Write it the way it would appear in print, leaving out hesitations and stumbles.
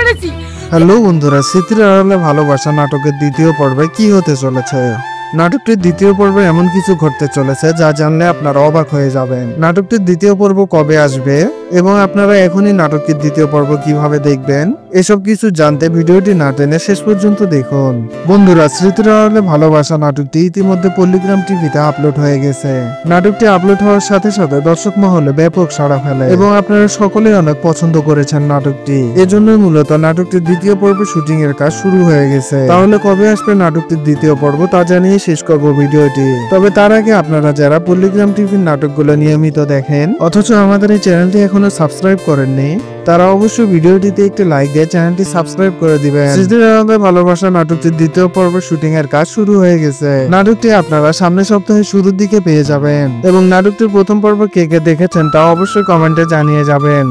পেরেছি। হ্যালো বন্ধুরা, স্মৃতির আড়ালে ভালোবাসা নাটকের দ্বিতীয় পর্বে কি হতে চলেছে? নাটকটির দ্বিতীয় পর্বে এমন কিছু ঘটতে চলেছে যা জানলে আপনারা অবাক হয়ে যাবেন। নাটকটির দ্বিতীয় পর্ব কবে আসবে এবং আপনারা এখনই নাটকটির দ্বিতীয় পর্ব কিভাবে দেখবেন, এসব কিছু জানতে ভিডিওটি না টেনে শেষ পর্যন্ত দেখুন। বন্ধুরা, স্মৃতির আড়ালে ভালোবাসা নাটকটি ইতিমধ্যে পল্লিগ্রাম টিভিতে আপলোড হয়ে গেছে। নাটকটি আপলোড হওয়ার সাথে সাথে দর্শক মহলে ব্যাপক সাড়া ফেলে এবং আপনারা সকলেই অনেক পছন্দ করেছেন নাটকটি। এজন্যই মূলত নাটকটির দ্বিতীয় পর্ব শুটিং এর কাজ শুরু হয়ে গেছে। তাহলে কবে আসবে নাটকটির দ্বিতীয় পর্ব তা জানিয়ে শেষ করব ভিডিওটি। তবে তার আগে আপনারা যারা পল্লিগ্রাম টিভির নাটকগুলো নিয়মিত দেখেন অথচ আমাদের এই চ্যানেলটি এখনো সাবস্ক্রাইব করেননি, তারা অবশ্যই ভিডিওটিতে একটি লাইক দিয়ে চ্যানেলটি সাবস্ক্রাইব করে দিবেন। স্মৃতির আড়ালে ভালোবাসা নাটকটির দ্বিতীয় পর্বের শুটিং এর কাজ শুরু হয়ে গেছে। নাটকটি আপনারা সামনের সপ্তাহে শুরুর দিকে পেয়ে যাবেন এবং নাটকটির প্রথম পর্ব কে কে দেখেছেন তা অবশ্যই কমেন্টে জানিয়ে যাবেন।